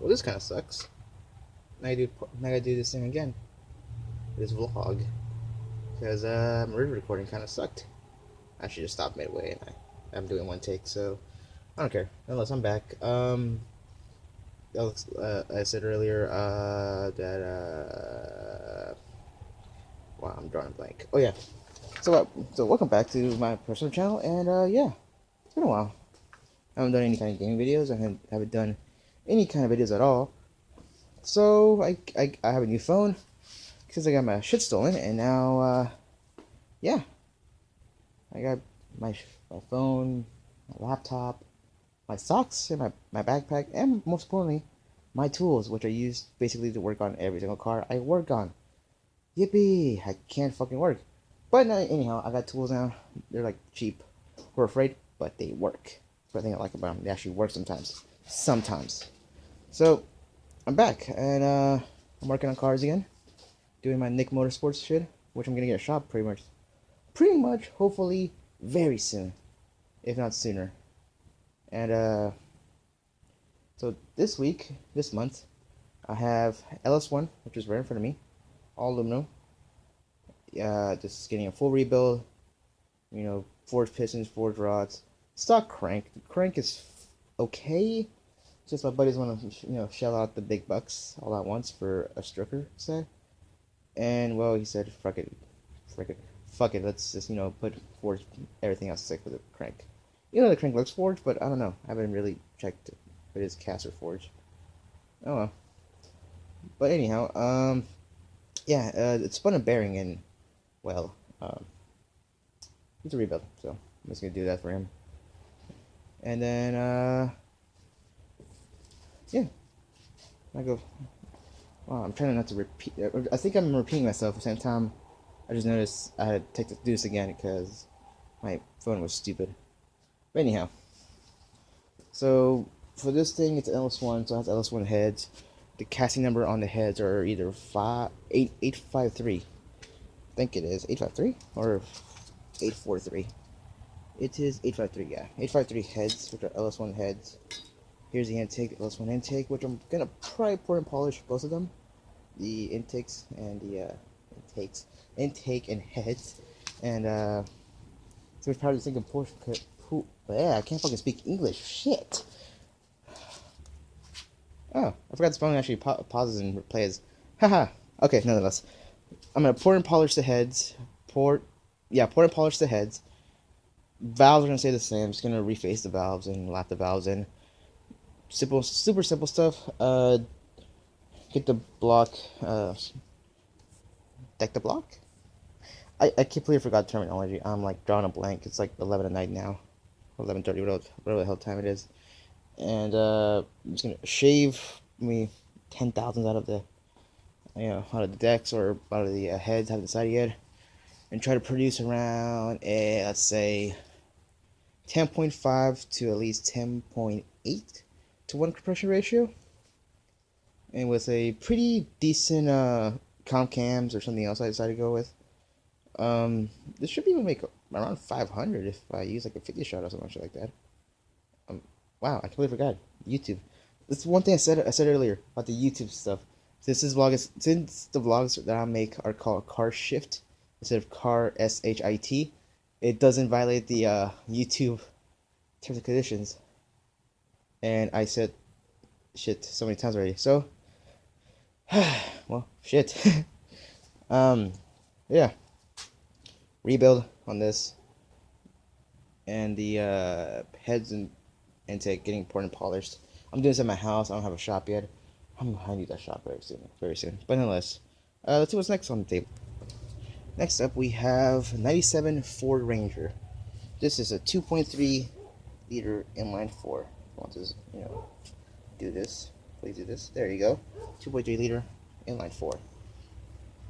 Well, this kind of sucks. Now I gotta do this thing again. This vlog. Because my original recording kind of sucked. I should just stop midway, and I'm doing one take, so I don't care. Unless I'm back. I said earlier that wow, I'm drawing a blank. Oh yeah. So welcome back to my personal channel, and yeah, it's been a while. I haven't done any kind of gaming videos. I haven't done any kind of videos at all. So I have a new phone because I got my shit stolen, and now yeah, I got my phone, my laptop, my socks, and my backpack, and most importantly, my tools, which I use basically to work on every single car I work on. Yippee! I can't fucking work. But anyhow, I got tools now. They're like cheap. We're afraid, but they work. That's the thing I like about them. They actually work sometimes. Sometimes. So, I'm back, and I'm working on cars again. Doing my Nick Motorsports shit, which I'm gonna get a shop pretty much, hopefully, very soon. If not sooner. And so this month, I have Ls1, which is right in front of me. All aluminum. Just getting a full rebuild. You know, forged pistons, forged rods. Stock crank. The crank is okay. Just my buddies want to, shell out the big bucks all at once for a striker set. And well, he said, fuck it. Let's just, put forged everything else sick with the crank. The crank looks forged, but I don't know. I haven't really checked if it is cast or forged. Oh well. But anyhow, yeah, it spun a bearing and, well, it's a rebuild, so I'm just gonna do that for him. And then, yeah, I go. Wow, I'm trying not to repeat. I think I'm repeating myself at the same time. I just noticed I had to do this again because my phone was stupid. But anyhow, so for this thing, it's Ls1, so it has Ls1 heads. The casting number on the heads are either 853. I think it is 853 or 843. It is 853, yeah. 853 heads, which are Ls1 heads. Here's the intake, Ls1 intake, which I'm gonna probably pour and polish both of them. The intakes and the intake and heads. And so we're probably thinking portion. Yeah, I can't fucking speak English. Shit. Oh, I forgot this phone actually pauses and plays. Haha. Okay, nonetheless. I'm gonna pour and polish the heads. Pour and polish the heads. Valves are gonna stay the same. I'm just gonna reface the valves and lap the valves in. Super simple stuff. Get the block. Deck the block? I completely forgot terminology. I'm like drawing a blank. It's like 11 at night now. 11:30, whatever the hell time it is. And I'm just gonna shave me 10,000 out of the decks or out of the heads. Haven't decided yet, and try to produce around let's say 10.5 to at least 10.8 to 1 compression ratio, and with a pretty decent comp cams or something else I decided to go with. This should be able to make around 500 if I use like a 50 shot or something like that. Wow, I completely forgot. YouTube. This is one thing I said earlier about the YouTube stuff. Since the vlogs that I make are called car shift instead of car shit, it doesn't violate the YouTube terms and conditions. And I said shit so many times already. So, well, shit. Yeah. Rebuild on this, and the heads and intake getting poured and polished. I'm doing this at my house. I don't have a shop yet. I need that shop very soon. But nonetheless, let's see what's next on the table. Next up, we have 97 Ford Ranger. This is a 2.3 liter inline 4. I want to, do this. Please do this. There you go. 2.3 liter inline 4.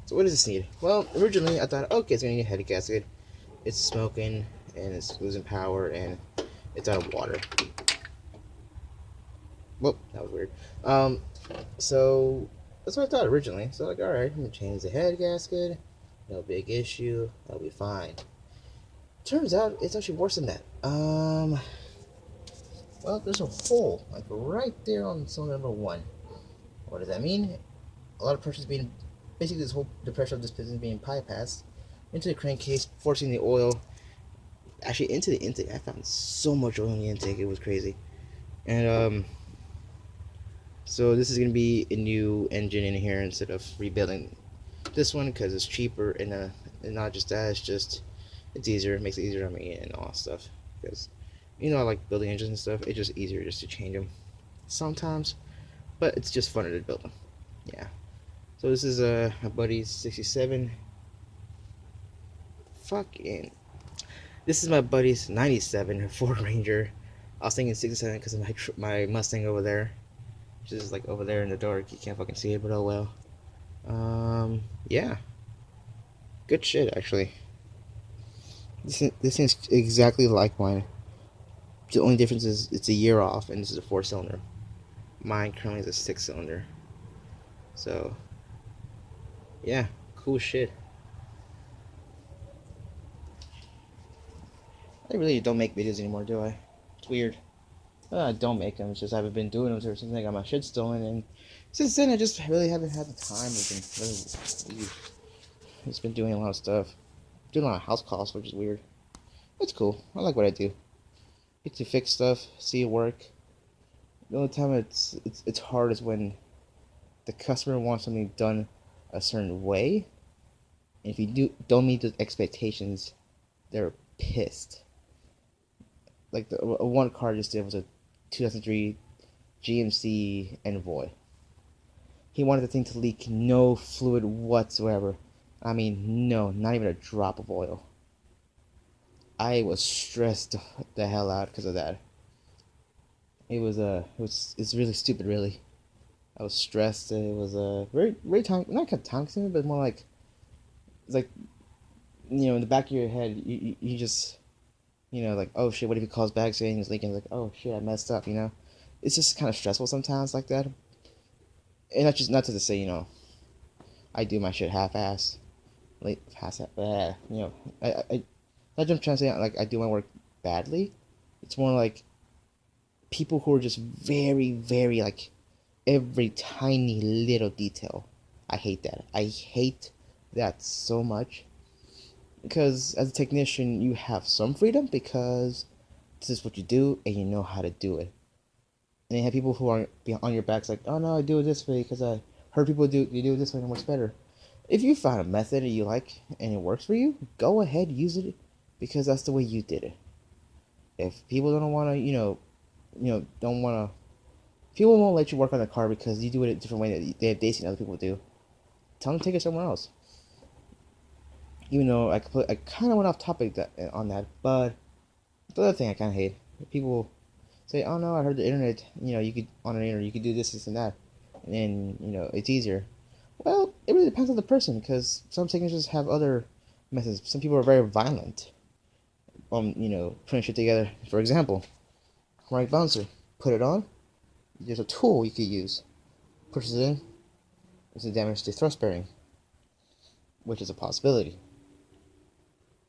So what does this need? Well, originally I thought, okay, it's gonna need a head gasket. It's smoking and it's losing power and it's out of water. Whoop, that was weird. So that's what I thought originally. So like, all right, I'm gonna change the head gasket. No big issue. That'll be fine. Turns out it's actually worse than that. Well, there's a hole like right there on cylinder number 1. What does that mean? A lot of pressure is being, basically the pressure of this piston is being bypassed into the crankcase, forcing the oil actually into the intake. I found so much oil in the intake, it was crazy. And so this is gonna be a new engine in here instead of rebuilding this one because it's cheaper, and not just that, it's easier. It makes it easier on me and all that stuff, because I like building engines and stuff. It's just easier just to change them sometimes, but it's just funner to build them. Yeah. So this is my buddy's 67. Fucking. This is my buddy's 97 Ford Ranger. I was thinking 67 because of my Mustang over there, which is like over there in the dark. You can't fucking see it, but oh well. Yeah. Good shit, actually. This thing's exactly like mine. The only difference is it's a year off, and this is a 4-cylinder. Mine currently is a 6-cylinder. So, yeah, cool shit. I really don't make videos anymore, do I? It's weird. I don't make them. It's just I haven't been doing them since I got my shit stolen, and since then I just really haven't had the time. I've been really, just been doing a lot of stuff, doing a lot of house calls, which is weird. It's cool. I like what I do. Get to fix stuff, see it work. The only time it's hard is when the customer wants something done a certain way, and if you don't meet those expectations, they're pissed. Like the one car I just did was a 2003 GMC Envoy. He wanted the thing to leak no fluid whatsoever. I mean, no, not even a drop of oil. I was stressed the hell out because of that. It's really stupid, really. I was stressed. It was very time, not kind of time consuming, but more like, it's like, in the back of your head, you just, like, oh shit, what if he calls back saying he's leaking? Like, oh shit, I messed up, It's just kind of stressful sometimes like that. And not to say, I do my shit half-ass. I not just trying to say, like, I do my work badly. It's more like people who are just very, very, like, every tiny little detail. I hate that. I hate that so much. Because as a technician, you have some freedom because this is what you do and you know how to do it. And you have people who are on your backs like, oh no, I do it this way because I heard people you do it this way and it works better. If you found a method that you like and it works for you, go ahead, use it, because that's the way you did it. If people don't want to, people won't let you work on a car because you do it a different way that they've seen other people do. Tell them to take it somewhere else. Even though I kind of went off topic on that, but the other thing I kind of hate, people say, oh no, I heard the internet, you could, on the internet, you could do this and that, and then, it's easier. Well, it really depends on the person, because some technicians have other methods. Some people are very violent, putting shit together. For example, right bouncer, put it on, there's a tool you could use, pushes it in, it's a damage to thrust bearing, which is a possibility.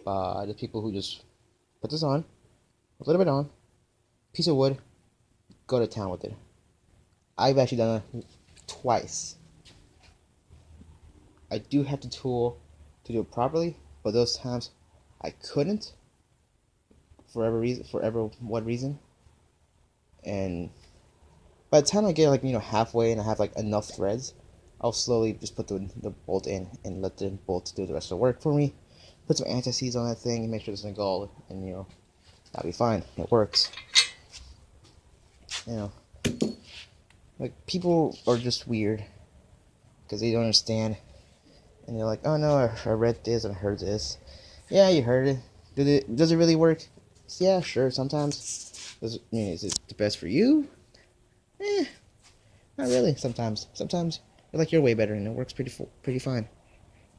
The people who just put this on, a little bit on, piece of wood, go to town with it. I've actually done it twice. I do have the tool to do it properly, but those times I couldn't, for what reason. And by the time I get halfway and I have enough threads, I'll slowly just put the bolt in and let the bolt do the rest of the work for me. Put some anti-seize on that thing and make sure it's in gold, and that'll be fine. It works. People are just weird because they don't understand, and they're like, oh no, I read this and I heard this. Yeah, you heard it. Does it really work? Yeah, sure. Sometimes. Is it the best for you? Not really. Sometimes you're like, you're way better and it works pretty fine.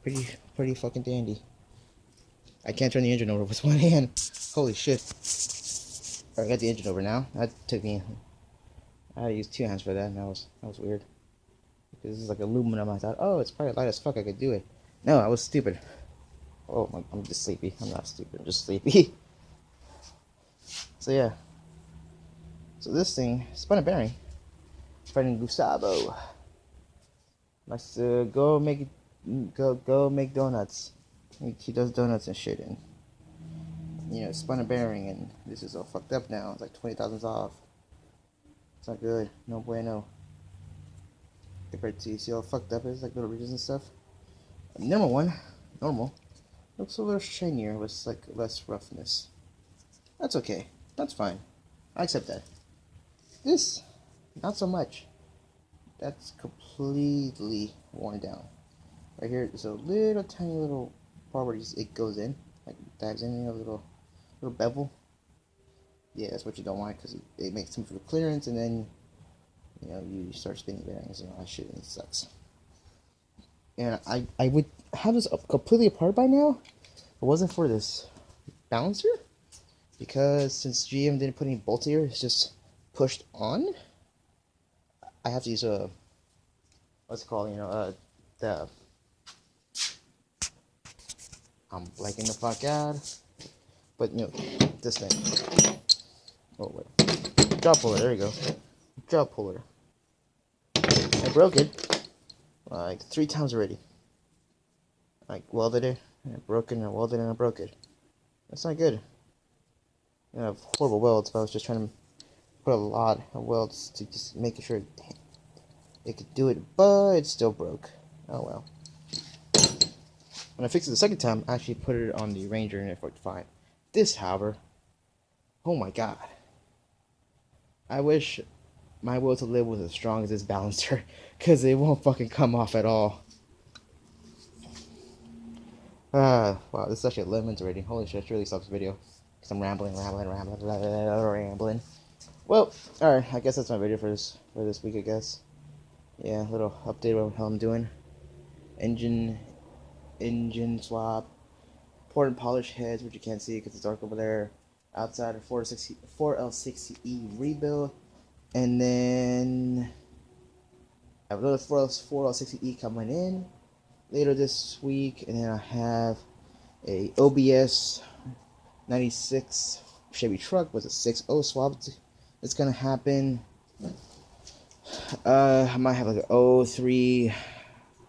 Pretty fucking dandy. I can't turn the engine over with one hand. Holy shit. I got the engine over now. That took me, I had to use 2 hands for that, and that was weird. Because this is like aluminum. I thought, oh, it's probably light as fuck, I could do it. No, I was stupid. Oh, I'm just sleepy. I'm not stupid, I'm just sleepy. So yeah. So this thing spun a bearing. Friend Gustavo. Likes to go make donuts. He does donuts and shit, and spun a bearing, and this is all fucked up now. It's like 20,000 off. It's not good. No bueno. Compared to, see how fucked up it is, like little ridges and stuff. Number one, normal. Looks a little shinier with like less roughness. That's okay. That's fine. I accept that. This, not so much. That's completely worn down. Right here, there's a little tiny little part where it goes in, like dives in a little bevel. Yeah, that's what you don't want because it makes too much of a clearance, and then you start spinning bearings and all that shit, and it sucks. And I would have this completely apart by now if it wasn't for this balancer, because since GM didn't put any bolts here, it's just pushed on. I have to use what's it called, the I'm blanking the fuck out, but this thing. Oh wait, job puller. There you go, job puller. I broke it like 3 times already. Like welded it, and I broke it, and I welded it, and I broke it. That's not good. I have horrible welds, but I was just trying to put a lot of welds to just make sure it could do it, but it still broke. Oh well. When I fixed it the second time, I actually put it on the Ranger and it worked fine. This, however, oh my god. I wish my will to live was as strong as this balancer, because it won't fucking come off at all. Wow, this is actually 11 minutes already. Holy shit, it really sucks video. Because I'm rambling. Well, alright, I guess that's my video for this week, I guess. Yeah, a little update on how I'm doing. Engine swap. Port and polish heads, which you can't see because it's dark over there. Outside of 4L60E rebuild. And then I have another 4L60E coming in later this week. And then I have a OBS 96 Chevy truck with a 6.0 swap. It's gonna happen. I might have like an 03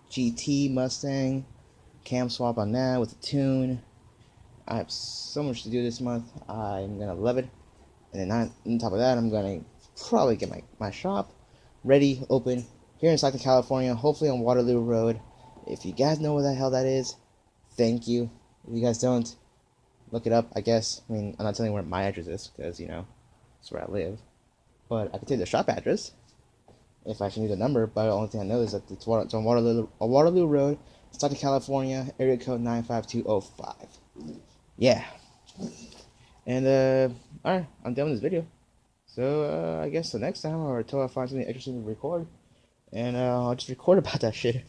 GT Mustang cam swap on that with a tune. I have so much to do this month. I'm gonna love it. And then on top of that, I'm gonna probably get my shop ready, open here in Stockton, California, hopefully on Waterloo Road. If you guys know where the hell that is, thank you. If you guys don't, look it up, I guess. I mean, I'm not telling you where my address is, because, it's where I live. But I can tell you the shop address, if I should need a number, but the only thing I know is that it's on Waterloo Road, Stockton, California, area code 95205. Yeah. And, alright, I'm done with this video. So, I guess the next time, or until I find something interesting to record, and I'll just record about that shit.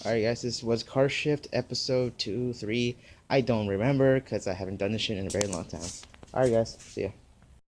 Alright guys, this was Car Shift episode 2, 3. I don't remember, because I haven't done this shit in a very long time. Alright guys, see ya.